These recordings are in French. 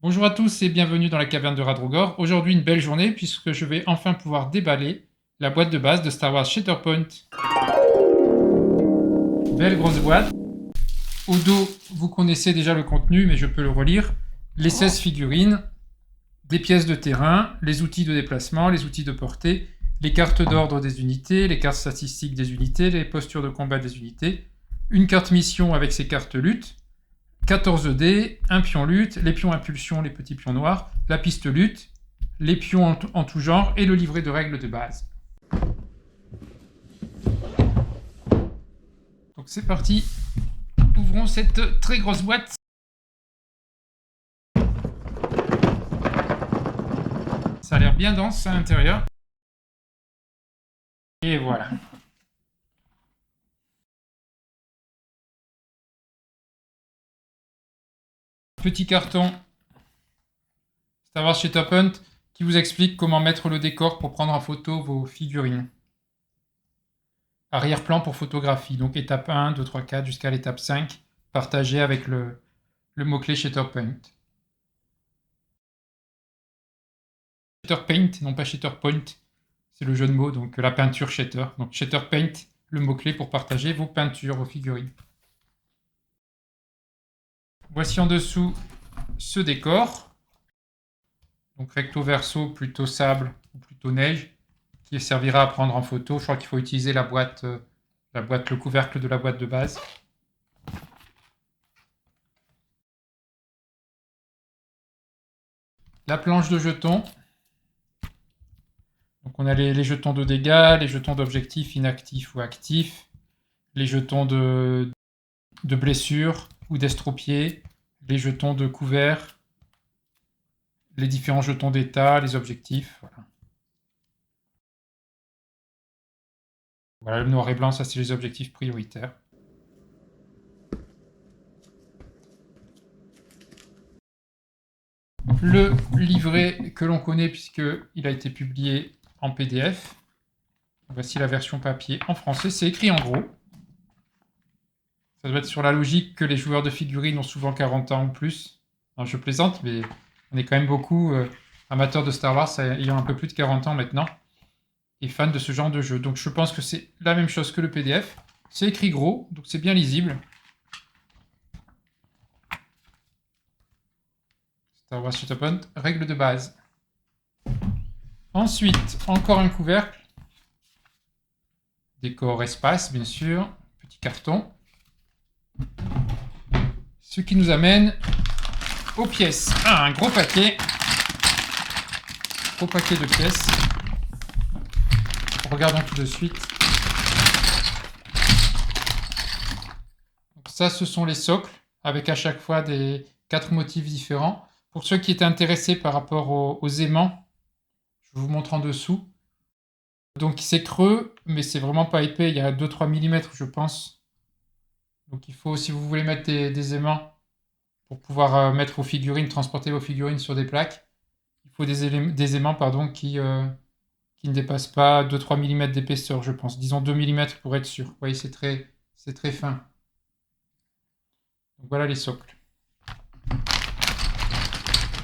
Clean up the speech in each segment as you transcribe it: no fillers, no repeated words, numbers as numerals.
Bonjour à tous et bienvenue dans la caverne de Radrogor. Aujourd'hui une belle journée puisque je vais enfin pouvoir déballer la boîte de base de Star Wars Shatterpoint. Belle grosse boîte. Au dos, vous connaissez déjà le contenu mais je peux le relire. Les 16 figurines, des pièces de terrain, les outils de déplacement, les outils de portée, les cartes d'ordre des unités, les cartes statistiques des unités, les postures de combat des unités, une carte mission avec ses cartes lutte, 14 dés, un pion lutte, les pions impulsion, les petits pions noirs, la piste lutte, les pions en tout genre et le livret de règles de base. Donc c'est parti, ouvrons cette très grosse boîte. Ça a l'air bien dense à l'intérieur. Et voilà. Petit carton Star Wars Shatterpoint qui vous explique comment mettre le décor pour prendre en photo vos figurines. Arrière-plan pour photographie, donc étape 1, 2, 3, 4 jusqu'à l'étape 5, partagé avec le mot-clé Shatterpoint. Shatterpaint, non pas Shatterpoint, c'est le jeu de mots, donc la peinture Shatter. Donc Shatterpaint, le mot-clé pour partager vos peintures, vos figurines. Voici en dessous ce décor. Donc recto verso, plutôt sable ou plutôt neige, qui servira à prendre en photo. Je crois qu'il faut utiliser la boîte, le couvercle de la boîte de base. La planche de jetons. Donc on a les jetons de dégâts, les jetons d'objectifs inactifs ou actifs, les jetons de blessures ou d'estropiés, les jetons de couvert, les différents jetons d'état, les objectifs. Voilà. Voilà, le noir et blanc, ça c'est les objectifs prioritaires. Le livret que l'on connaît puisqu'il a été publié en PDF. Voici la version papier en français. C'est écrit en gros. Ça doit être sur la logique que les joueurs de figurines ont souvent 40 ans ou plus. Non, je plaisante, mais on est quand même beaucoup amateurs de Star Wars ayant un peu plus de 40 ans maintenant et fans de ce genre de jeu. Donc je pense que c'est la même chose que le PDF. C'est écrit gros, donc c'est bien lisible. Star Wars Shatterpoint, règle de base. Ensuite, encore un couvercle. Décor espace, bien sûr. Petit carton. Ce qui nous amène aux pièces. Ah, un gros paquet. Gros paquet de pièces. Regardons tout de suite. Donc ça, ce sont les socles, avec à chaque fois des 4 motifs différents. Pour ceux qui étaient intéressés par rapport aux aimants, je vous montre en dessous. Donc c'est creux, mais c'est vraiment pas épais. Il y a 2-3 mm, je pense. Donc il faut, si vous voulez mettre des aimants pour pouvoir mettre vos figurines, transporter vos figurines sur des plaques, il faut des aimants qui ne dépassent pas 2-3 mm d'épaisseur, je pense. Disons 2 mm pour être sûr. Vous voyez, c'est très fin. Donc voilà les socles.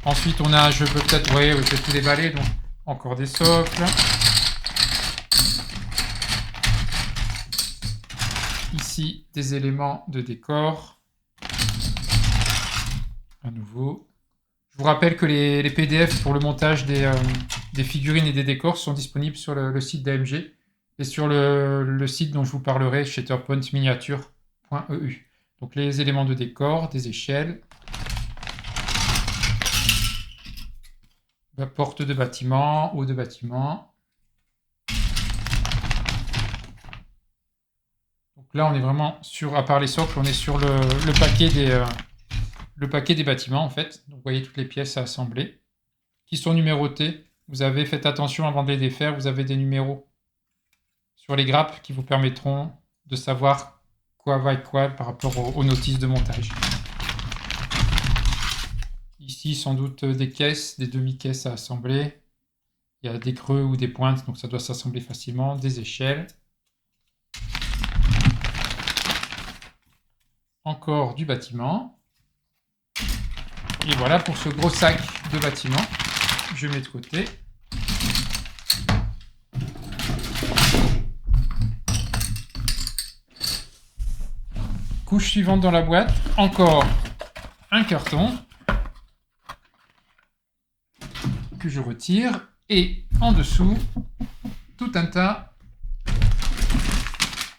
Ensuite, on a, je peux peut-être, ouais, je vais tout déballer, donc encore des socles. Ici, des éléments de décor. À nouveau. Je vous rappelle que les PDF pour le montage des figurines et des décors sont disponibles sur le site d'AMG et sur le site dont je vous parlerai, shatterpointminiature.eu. Donc les éléments de décor, des échelles, la porte de bâtiment, haut de bâtiment. Donc là, on est vraiment sur, à part les socles, on est sur le paquet des bâtiments en fait. Donc vous voyez toutes les pièces à assembler qui sont numérotées. Vous avez, faites attention avant de les défaire, vous avez des numéros sur les grappes qui vous permettront de savoir quoi va avec quoi par rapport aux notices de montage. Ici, sans doute des caisses, des demi-caisses à assembler. Il y a des creux ou des pointes, donc ça doit s'assembler facilement. Des échelles. Encore du bâtiment. Et voilà pour ce gros sac de bâtiment. Je mets de côté. Couche suivante dans la boîte. Encore un carton que je retire. Et en dessous, tout un tas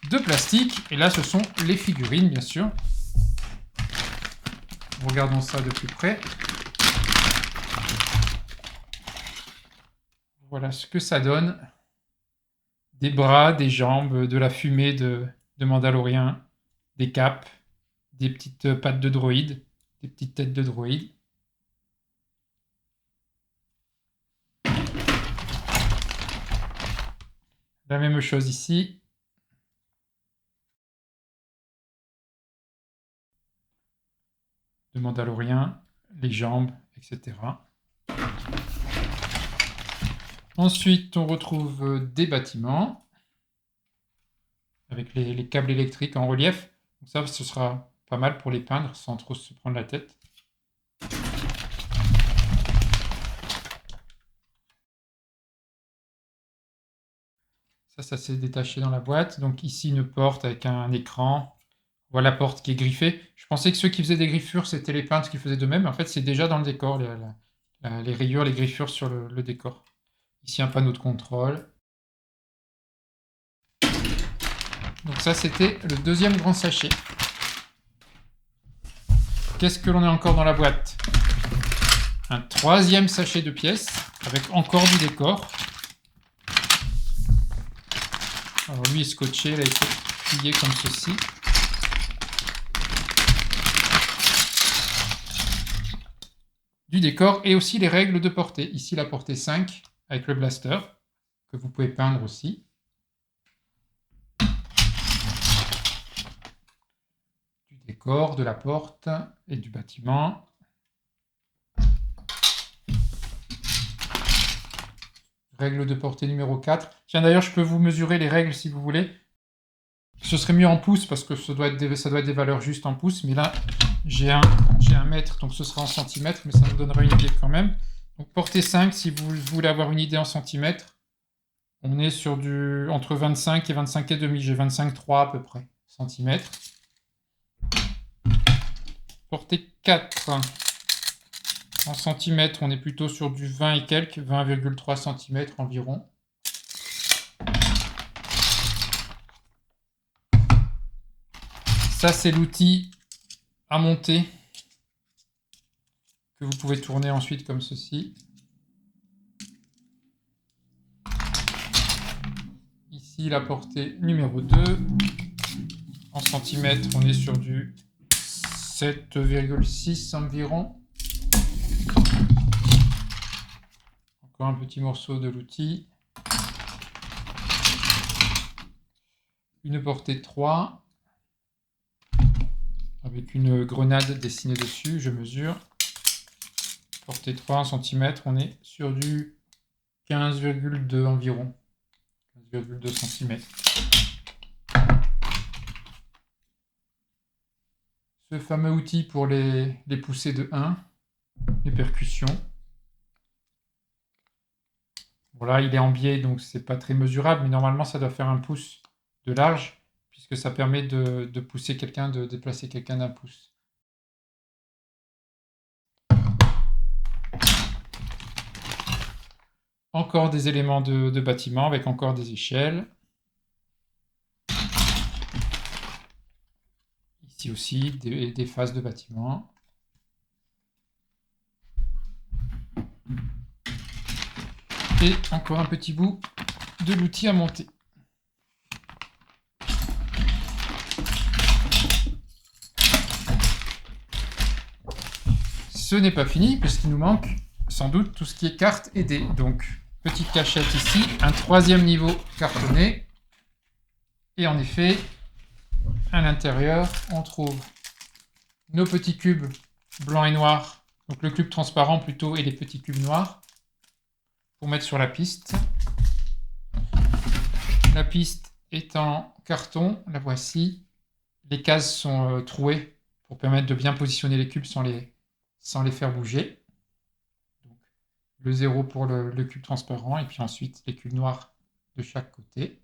de plastique. Et là, ce sont les figurines, bien sûr. Regardons ça de plus près. Voilà ce que ça donne. Des bras, des jambes, de la fumée de Mandalorian, des capes, des petites pattes de droïdes, des petites têtes de droïdes. La même chose ici. De Mandalorian, les jambes, etc. Ensuite, on retrouve des bâtiments avec les câbles électriques en relief. Donc ça, ce sera pas mal pour les peindre sans trop se prendre la tête. Ça s'est détaché dans la boîte. Donc ici, une porte avec un écran. Voilà la porte qui est griffée. Je pensais que ceux qui faisaient des griffures, c'était les peintres qui faisaient de même. En fait, c'est déjà dans le décor, les rayures, les griffures sur le décor. Ici, un panneau de contrôle. Donc ça, c'était le deuxième grand sachet. Qu'est-ce que l'on a encore dans la boîte? Un troisième sachet de pièces, avec encore du décor. Alors lui est scotché, il a été plié comme ceci. Du décor et aussi les règles de portée. Ici la portée 5 avec le blaster, que vous pouvez peindre aussi. Du décor, de la porte et du bâtiment. Règle de portée numéro 4. Tiens, d'ailleurs, je peux vous mesurer les règles si vous voulez. Ce serait mieux en pouces parce que ça doit être des valeurs justes en pouces. Mais là, j'ai un mètre, donc ce sera en centimètres, mais ça nous donnera une idée quand même. Donc portée 5, si vous voulez avoir une idée en centimètres, on est sur du entre 25 et 25,5. J'ai 25,3 à peu près centimètres. Portée 4. En centimètres, on est plutôt sur du 20 et quelques, 20,3 cm environ. Ça, c'est l'outil à monter que vous pouvez tourner ensuite comme ceci. Ici, la portée numéro 2. En centimètres, on est sur du 7,6 environ. Encore un petit morceau de l'outil. Une portée 3. Avec une grenade dessinée dessus, je mesure. Portée 3 en centimètres, on est sur du 15,2 environ. 15,2 cm. Ce fameux outil pour les poussées de 1, les percussions. Voilà, il est en biais, donc c'est pas très mesurable, mais normalement ça doit faire un pouce de large, puisque ça permet de pousser quelqu'un, de déplacer quelqu'un d'un pouce. Encore des éléments de bâtiment avec encore des échelles. Ici aussi, des faces de bâtiment. Et encore un petit bout de l'outil à monter. Ce n'est pas fini, puisqu'il nous manque sans doute tout ce qui est cartes et dés. Donc, petite cachette ici, un troisième niveau cartonné. Et en effet, à l'intérieur, on trouve nos petits cubes blancs et noirs. Donc le cube transparent plutôt et les petits cubes noirs pour mettre sur la piste. La piste est en carton, la voici. Les cases sont trouées pour permettre de bien positionner les cubes sans sans les faire bouger. Donc, le 0 pour le cube transparent et puis ensuite les cubes noirs de chaque côté.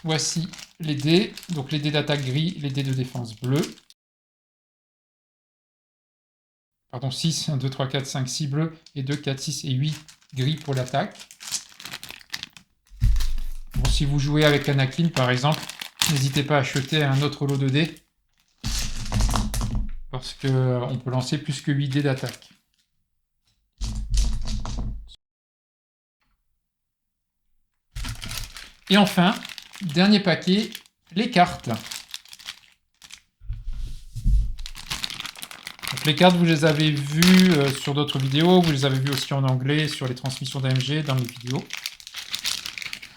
Voici les dés, donc les dés d'attaque gris, les dés de défense bleu. Pardon, 6, 1, 2, 3, 4, 5, 6 bleus et 2, 4, 6 et 8 gris pour l'attaque. Bon, si vous jouez avec Anakin par exemple, n'hésitez pas à acheter un autre lot de dés parce qu'on peut lancer plus que 8 dés d'attaque. Et enfin, dernier paquet, les cartes. Donc, les cartes, vous les avez vues sur d'autres vidéos, vous les avez vues aussi en anglais sur les transmissions d'AMG dans mes vidéos.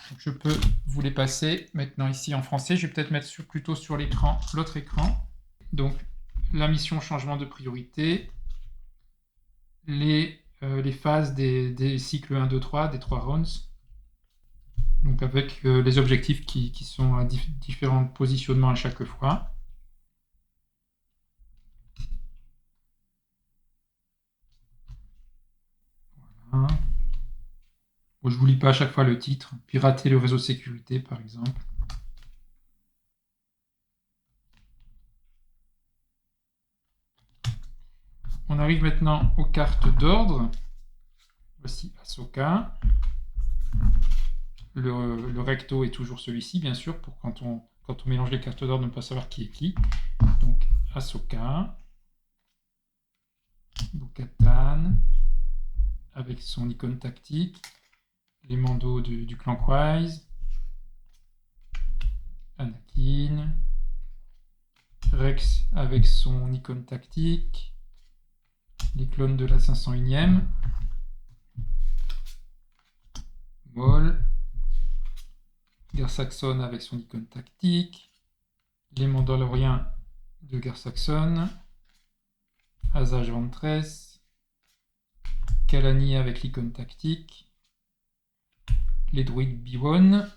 Donc, je peux vous les passer maintenant ici en français. Je vais peut-être mettre plutôt sur l'écran, l'autre écran. Donc, la mission changement de priorité, les phases des cycles 1, 2, 3, des 3 rounds. Donc avec les objectifs qui sont à différents positionnements à chaque fois. Voilà. Bon, je ne vous lis pas à chaque fois le titre. Pirater le réseau de sécurité, par exemple. On arrive maintenant aux cartes d'ordre. Voici Ahsoka. Le recto est toujours celui-ci, bien sûr, pour quand on mélange les cartes d'ordre, ne pas savoir qui est qui. Donc, Ahsoka. Bo-Katan, avec son icône tactique. Les mandos du clan Quise. Anakin. Rex avec son icône tactique. Les clones de la 501e. Maul. Gar Saxon avec son icône tactique. Les Mandaloriens de Gar Saxon. Asajj Ventress. Kalani avec l'icône tactique. Les droïdes B1.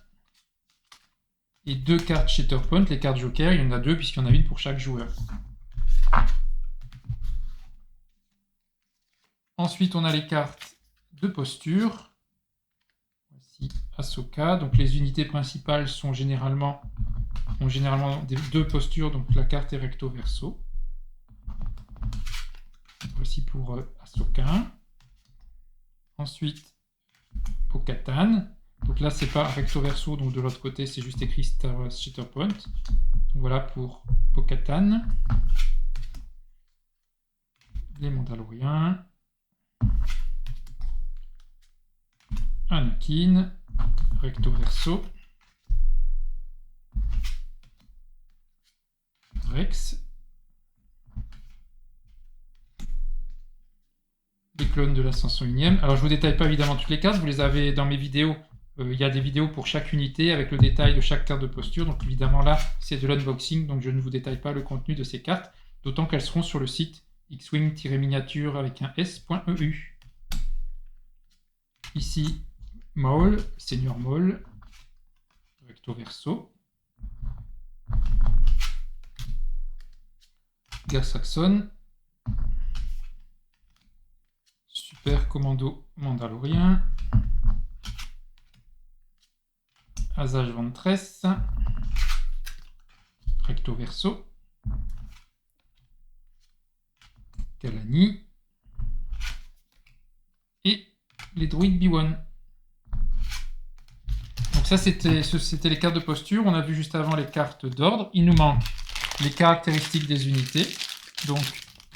Et 2 cartes Shatterpoint, les cartes Joker. Il y en a 2 puisqu'il y en a une pour chaque joueur. Ensuite, on a les cartes de posture. Voici Ahsoka. Donc les unités principales ont généralement 2 postures, donc la carte est recto verso. Voici pour Ahsoka. Ensuite, Bo-Katan. Donc là, c'est pas recto verso, donc de l'autre côté, c'est juste écrit Star Wars Shatterpoint. Donc voilà pour Bo-Katan. Les Mandaloriens. Anakin, recto verso. Rex. Les clones de la 501e. Alors je vous détaille pas évidemment toutes les cartes, vous les avez dans mes vidéos. Il y a des vidéos pour chaque unité avec le détail de chaque carte de posture. Donc évidemment là, c'est de l'unboxing, donc je ne vous détaille pas le contenu de ces cartes, d'autant qu'elles seront sur le site xwing-miniature avec un s.eu. Ici, Maul, Seigneur Maul, recto verso. Gar Saxon. Super Commando Mandalorien. Asajj Ventress. Recto verso. Kalani. Et les droïdes B1. Donc ça, c'était les cartes de posture. On a vu juste avant les cartes d'ordre. Il nous manque les caractéristiques des unités. Donc,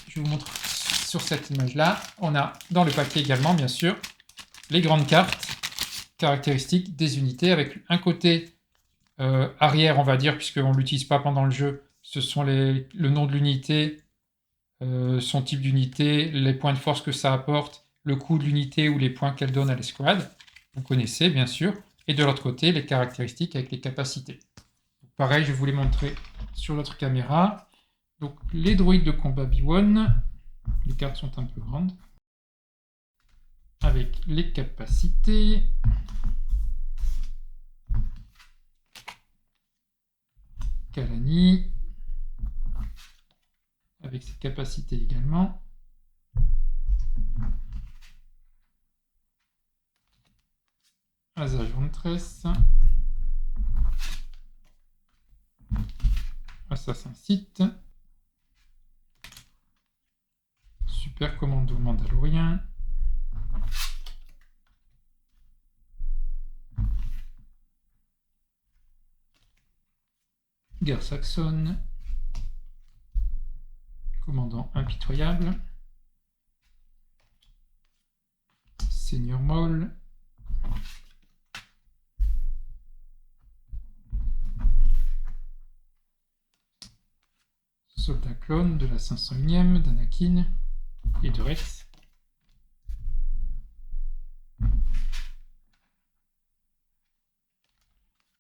je vous montre sur cette image-là. On a dans le paquet également, bien sûr, les grandes cartes caractéristiques des unités avec un côté arrière, on va dire, puisqu'on ne l'utilise pas pendant le jeu. Ce sont le nom de l'unité, son type d'unité, les points de force que ça apporte, le coût de l'unité ou les points qu'elle donne à l'escouade. Vous connaissez, bien sûr. Et de l'autre côté, les caractéristiques avec les capacités. Donc, pareil, je vais vous les montrer sur l'autre caméra. Donc, les droïdes de combat B1, les cartes sont un peu grandes, avec les capacités. Kalani, avec ses capacités également. Asajj Ventress. Assassin Sith. Super commando mandalorien. Guerre saxonne. Commandant impitoyable. Seigneur Maul. Soldat clone de la 501e d'Anakin et de Rex.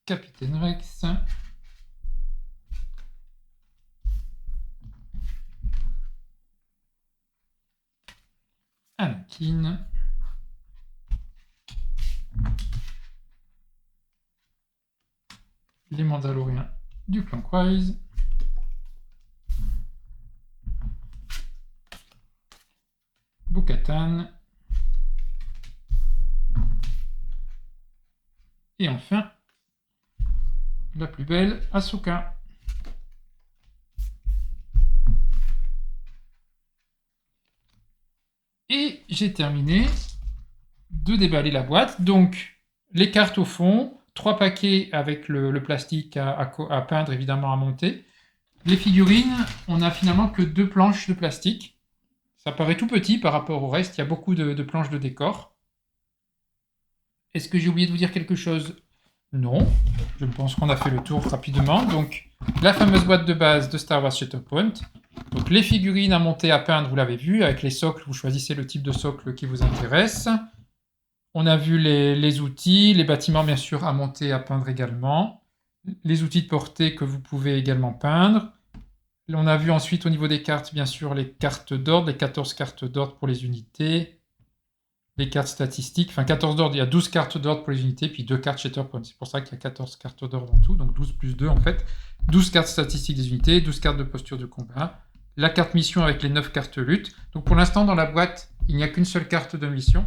Capitaine Rex. Anakin. Les Mandaloriens du clan Kryze. Bo-Katan. Et enfin, la plus belle, Ahsoka. Et j'ai terminé de déballer la boîte. Donc, les cartes au fond, 3 paquets avec le plastique à peindre, évidemment, à monter. Les figurines, on n'a finalement que 2 planches de plastique. Ça paraît tout petit par rapport au reste, il y a beaucoup de planches de décor. Est-ce que j'ai oublié de vous dire quelque chose? Non, je pense qu'on a fait le tour rapidement. Donc, la fameuse boîte de base de Star Wars Shatterpoint. Donc, les figurines à monter, à peindre, vous l'avez vu, avec les socles, vous choisissez le type de socle qui vous intéresse. On a vu les outils, les bâtiments, bien sûr, à monter, à peindre également. Les outils de portée que vous pouvez également peindre. On a vu ensuite au niveau des cartes, bien sûr, les cartes d'ordre, les 14 cartes d'ordre pour les unités, les cartes statistiques, enfin 14 d'ordre, il y a 12 cartes d'ordre pour les unités, puis 2 cartes Shatterpoint, c'est pour ça qu'il y a 14 cartes d'ordre en tout, donc 12 plus 2 en fait, 12 cartes statistiques des unités, 12 cartes de posture de combat, la carte mission avec les 9 cartes lutte. Donc pour l'instant dans la boîte, il n'y a qu'une seule carte de mission.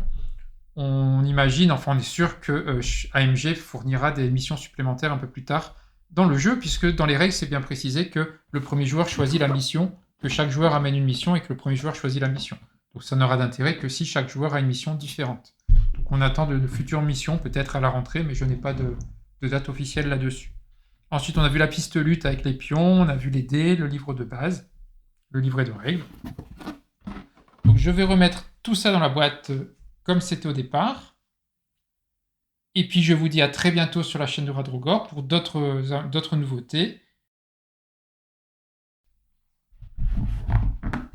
On imagine, enfin on est sûr que AMG fournira des missions supplémentaires un peu plus tard dans le jeu, puisque dans les règles, c'est bien précisé que le premier joueur choisit la mission, que chaque joueur amène une mission et que le premier joueur choisit la mission. Donc ça n'aura d'intérêt que si chaque joueur a une mission différente. Donc on attend de futures missions, peut-être à la rentrée, mais je n'ai pas de date officielle là-dessus. Ensuite, on a vu la piste lutte avec les pions, on a vu les dés, le livre de base, le livret de règles. Donc je vais remettre tout ça dans la boîte comme c'était au départ. Et puis je vous dis à très bientôt sur la chaîne de Radrogor pour d'autres nouveautés.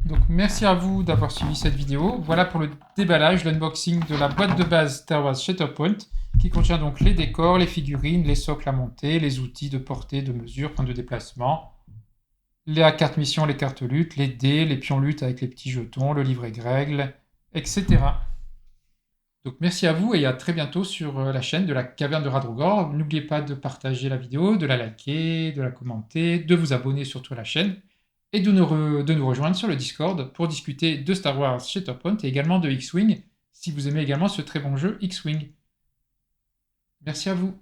Donc merci à vous d'avoir suivi cette vidéo. Voilà pour le déballage, l'unboxing de la boîte de base Star Wars Shatterpoint qui contient donc les décors, les figurines, les socles à monter, les outils de portée, de mesure, de déplacement, les cartes mission, les cartes lutte, les dés, les pions lutte avec les petits jetons, le livret de règles, etc. Donc merci à vous et à très bientôt sur la chaîne de la Caverne de Radrogor. N'oubliez pas de partager la vidéo, de la liker, de la commenter, de vous abonner surtout à la chaîne et de nous rejoindre sur le Discord pour discuter de Star Wars Shatterpoint et également de X-Wing si vous aimez également ce très bon jeu X-Wing. Merci à vous.